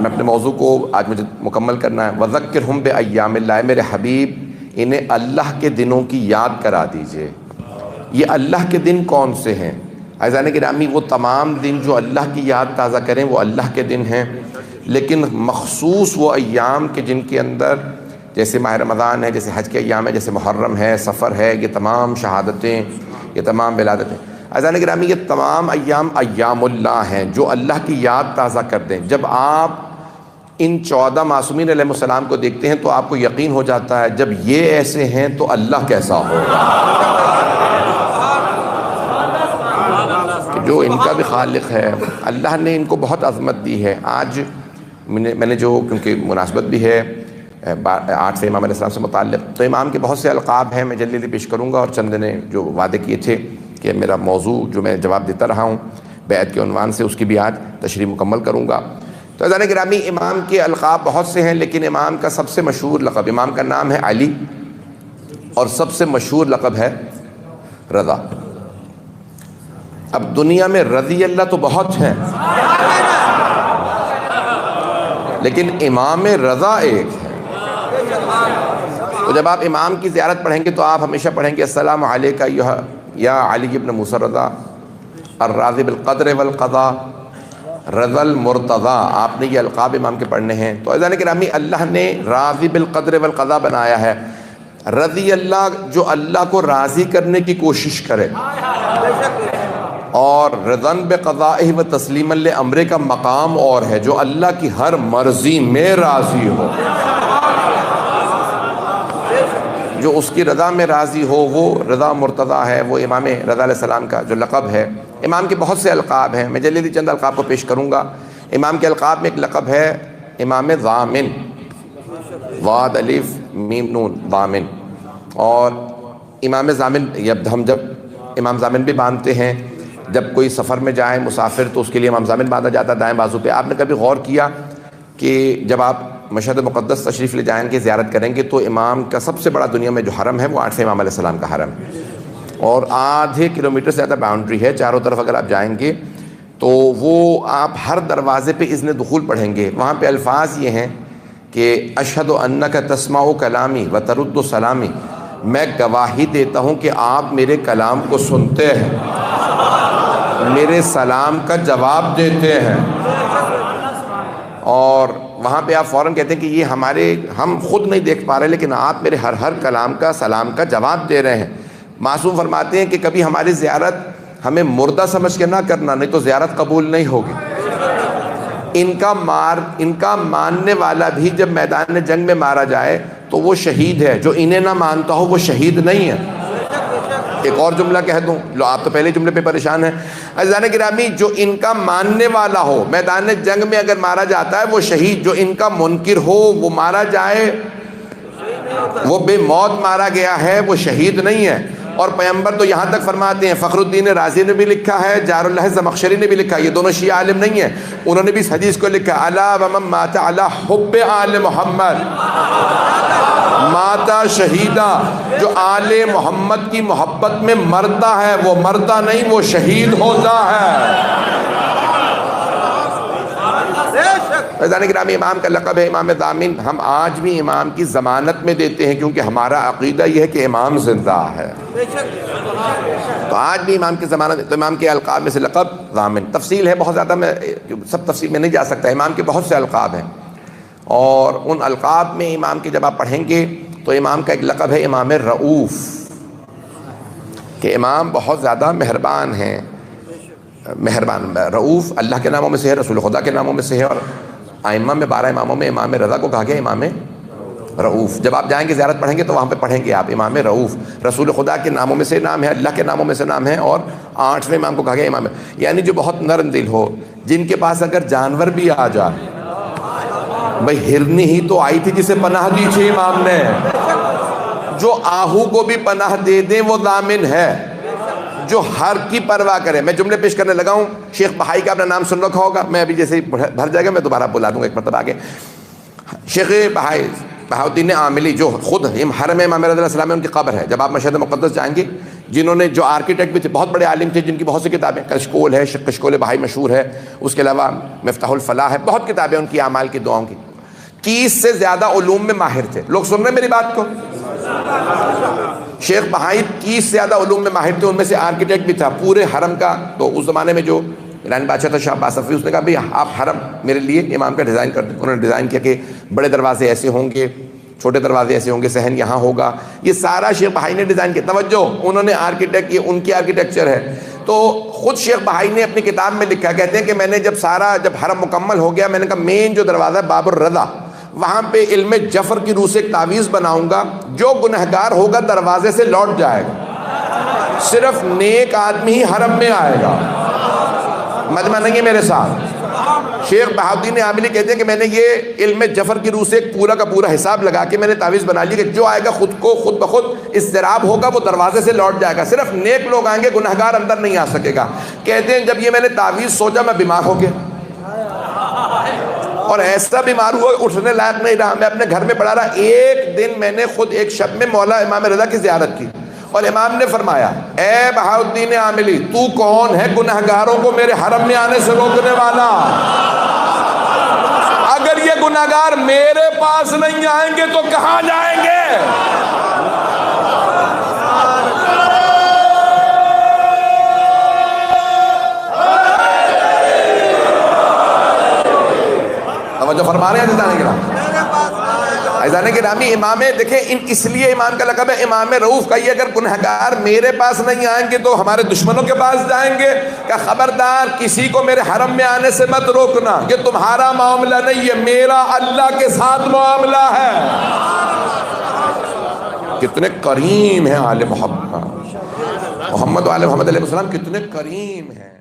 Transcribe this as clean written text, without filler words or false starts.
میں اپنے موضوع کو آج مجھے مکمل کرنا ہے. وَذَكِّرْهُمْ بِأَيَّامِ اللَّهِ، میرے حبیب انہیں اللہ کے دنوں کی یاد کرا دیجئے. یہ اللہ کے دن کون سے ہیں؟ عزیزان گرامی، وہ تمام دن جو اللہ کی یاد تازہ کریں وہ اللہ کے دن ہیں، لیکن مخصوص وہ ایام کے جن کے اندر جیسے ماہ رمضان ہے، جیسے حج کے ایام ہے، جیسے محرم ہے، سفر ہے، یہ تمام شہادتیں، یہ تمام ولادتیں. عزیزان گرامی، یہ تمام ایام ایام اللہ ہیں جو اللہ کی یاد تازہ کر دیں. جب آپ ان 14 معصومین علیہ السلام کو دیکھتے ہیں تو آپ کو یقین ہو جاتا ہے جب یہ ایسے ہیں تو اللہ کیسا ہوگا، کہ جو ان کا بھی خالق ہے. اللہ نے ان کو بہت عظمت دی ہے. آج میں نے جو کیونکہ مناسبت بھی ہے 8 امام علیہ السلام سے متعلق، تو امام کے بہت سے القاب ہیں، میں جلدی پیش کروں گا. اور چند نے جو وعدے کیے تھے کہ میرا موضوع جو میں جواب دیتا رہا ہوں بیعت کے عنوان سے، اس کی بھی آج تشریح مکمل کروں گا. تو عزیزان گرامی، امام کے القاب بہت سے ہیں، لیکن امام کا سب سے مشہور لقب، امام کا نام ہے علی، اور سب سے مشہور لقب ہے رضا. اب دنیا میں رضی اللہ تو بہت ہیں، لیکن امام رضا ایک ہے. تو جب آپ امام کی زیارت پڑھیں گے تو آپ ہمیشہ پڑھیں گے السلام علیکہ یا علی ابن موسیٰ الرضا الراضی بالقدر والقضاء رضا المرتضی. آپ نے یہ القاب امام کے پڑھنے ہیں. تو عزیزان گرامی، اللہ نے راضی بالقدر والقضاء بنایا ہے. رضی اللہ جو اللہ کو راضی کرنے کی کوشش کرے، اور رضا بقضائہ و تسلیما لامرہ کا مقام اور ہے جو اللہ کی ہر مرضی میں راضی ہو، جو اس کی رضا میں راضی ہو، وہ رضا مرتضی ہے. وہ امام رضا علیہ السلام کا جو لقب ہے. امام کے بہت سے القاب ہیں، میں جلدی چند القاب کو پیش کروں گا. امام کے القاب میں ایک لقب ہے امام ضامن، ضاد الف میم نون ضامن. اور امام ضامن ہم جب امام ضامن بھی باندھتے ہیں، جب کوئی سفر میں جائے مسافر تو اس کے لیے امام ضامن باندھا جاتا ہے دائیں بازو پہ. آپ نے کبھی غور کیا کہ جب آپ مشہد مقدس تشریف لے جائیں گے، زیارت کریں گے، تو امام کا سب سے بڑا دنیا میں جو حرم ہے وہ 8 امام علیہ السلام کا حرم ہے، اور آدھے کلومیٹر سے زیادہ باؤنڈری ہے چاروں طرف. اگر آپ جائیں گے تو وہ آپ ہر دروازے پہ اذن دخول پڑھیں گے. وہاں پہ الفاظ یہ ہیں کہ اشہد انک تسمع کلامی و ترد سلامی، میں گواہی دیتا ہوں کہ آپ میرے کلام کو سنتے ہیں، میرے سلام کا جواب دیتے ہیں. اور وہاں پہ آپ فوراً کہتے ہیں کہ یہ ہم خود نہیں دیکھ پا رہے، لیکن آپ میرے ہر کلام کا سلام کا جواب دے رہے ہیں. معصوم فرماتے ہیں کہ کبھی ہماری زیارت ہمیں مردہ سمجھ کے نہ کرنا، نہیں تو زیارت قبول نہیں ہوگی. ان کا ماننے والا بھی جب میدان جنگ میں مارا جائے تو وہ شہید ہے، جو انہیں نہ مانتا ہو وہ شہید نہیں ہے. ایک اور جملہ کہہ دوں، لو آپ تو پہلے جملے پہ پریشان ہیں. عزیزان گرامی، جو ان کا ماننے والا ہو میدان جنگ میں اگر مارا جاتا ہے وہ شہید، جو ان کا منکر ہو وہ مارا جائے، وہ بے موت مارا گیا ہے، وہ شہید نہیں ہے. اور پیغمبر تو یہاں تک فرماتے ہیں، فخر الدین رازی نے بھی لکھا ہے، جار اللہ زمخشری نے بھی لکھا، یہ دونوں شیعہ عالم نہیں ہیں، انہوں نے بھی اس حدیث کو لکھا، الا ومن مات علی حب آل محمد ماتا شہیدہ. جو آل محمد کی محبت میں مرتا ہے وہ مرتا نہیں، وہ شہید ہوتا ہے. عزیزان گرامی، امام کا لقب ہے امام ضامن. ہم آج بھی امام کی ضمانت میں دیتے ہیں کیونکہ ہمارا عقیدہ یہ ہے کہ امام زندہ ہے، تو آج بھی امام کی ضمانت. تو امام کے القاب میں سے لقب ضامن. تفصیل ہے بہت زیادہ، میں سب تفصیل میں نہیں جا سکتا. امام کے بہت سے القاب ہیں، اور ان القاب میں امام کے جب آپ پڑھیں گے تو امام کا ایک لقب ہے امام رؤوف، کہ امام بہت زیادہ مہربان ہیں. مہربان رؤوف اللہ کے ناموں میں سے ہے، رسول خدا کے ناموں میں سے ہے، اور ائمہ میں 12 اماموں میں امام رضا کو کہا گیا امام رؤوف. جب آپ جائیں گے زیارت پڑھیں گے تو وہاں پہ پڑھیں گے آپ امام رؤوف. رسول خدا کے ناموں میں سے نام ہے، اللہ کے ناموں میں سے نام ہے، اور 8ویں امام کو کہا گیا امام، یعنی جو بہت نرم دل ہو، جن کے پاس اگر جانور بھی آ جائے، بھئی ہرنی ہی تو آئی تھی جسے پناہ دی تھی امام نے، جو آہو کو بھی پناہ دے دیں وہ ضامن ہے، جو ہر کی پرواہ کرے. میں جملے پیش کرنے لگا ہوں. شیخ بہائی کا اپنا نام سن رکھا ہوگا، میں ابھی جیسے ہی بھر جائے گا میں دوبارہ بلا دوں گا ایک مرتبہ آگے. شیخ بہاؤدین عاملی جو خود حرم امام رضی اللہ علیہ السلام میں ان کی قبر ہے. جب آپ مشہد مقدس جائیں گے جنہوں نے جو آرکیٹیکٹ بھی تھے، بہت بڑے عالم تھے، جن کی بہت سی کتابیں، کشکول ہے، کشکول بہائی مشہور ہے، اس کے علاوہ مفتاح الفلاح ہے، بہت کتابیں ان کی اعمال کی دعاؤں کی. 30 سے زیادہ علوم میں ماہر تھے. لوگ سن رہے ہیں میری بات کو؟ شیخ بہائی 30 سے زیادہ علوم میں ماہر تھے، ان میں سے آرکیٹیکٹ بھی تھا پورے حرم کا. تو اس زمانے میں جو ایرانی بادشاہ تھا شاہ عباس صفوی، اس نے کہا بھئی آپ حرم میرے لیے امام کا ڈیزائن کر دیں. انہوں نے ڈیزائن کیا کہ بڑے دروازے ایسے ہوں گے، چھوٹے دروازے ایسے ہوں گے، صحن یہاں ہوگا. یہ سارا شیخ بہائی نے ڈیزائن کیا. توجہ، انہوں نے آرکیٹیکٹ، یہ ان کی آرکیٹیکچر ہے. تو خود شیخ بہائی نے اپنی کتاب میں لکھا، کہتے ہیں کہ میں نے جب حرم مکمل ہو گیا، میں نے کہا مین جو دروازہ ہے باب الرضا، وہاں پہ علم جفر کی روح سے ایک تعویذ بناؤں گا، جو گنہگار ہوگا دروازے سے لوٹ جائے گا، صرف نیک آدمی ہی حرم میں آئے گا. مجمع نہیں ہے میرے ساتھ. شیخ بہاؤالدین عاملی کہتے ہیں کہ میں نے یہ علم جفر کی روح سے ایک پورا کا پورا حساب لگا کے میں نے تعویذ بنا لی کہ جو آئے گا خود بخود اضطراب ہوگا، وہ دروازے سے لوٹ جائے گا، صرف نیک لوگ آئیں گے، گنہگار اندر نہیں آ سکے گا. کہتے ہیں جب یہ میں نے تعویذ سوچا، میں بیمار ہو گیا، اور ایسا بیمار ہوا اٹھنے لائق نہیں رہا. میں اپنے گھر میں پڑا رہا. ایک دن میں نے خود ایک شب میں مولا امام رضا کی زیارت کی، اور امام نے فرمایا اے بہاؤالدین عاملی، تو کون ہے گنہگاروں کو میرے حرم میں آنے سے روکنے والا؟ اگر یہ گنہگار میرے پاس نہیں آئیں گے تو کہاں جائیں گے؟ توجہ فرما رہے ہیں عزیزان گرامی. امام دیکھیں اس لیے امام کا لقب ہے امام رؤوف کا. یہ اگر گنہگار میرے پاس نہیں آئیں گے تو ہمارے دشمنوں کے پاس جائیں گے. کہ خبردار کسی کو میرے حرم میں آنے سے مت روکنا، یہ تمہارا معاملہ نہیں ہے، میرا اللہ کے ساتھ معاملہ ہے. کتنے کریم ہیں آل محمد و آل محمد علیہ السلام، کتنے کریم ہیں.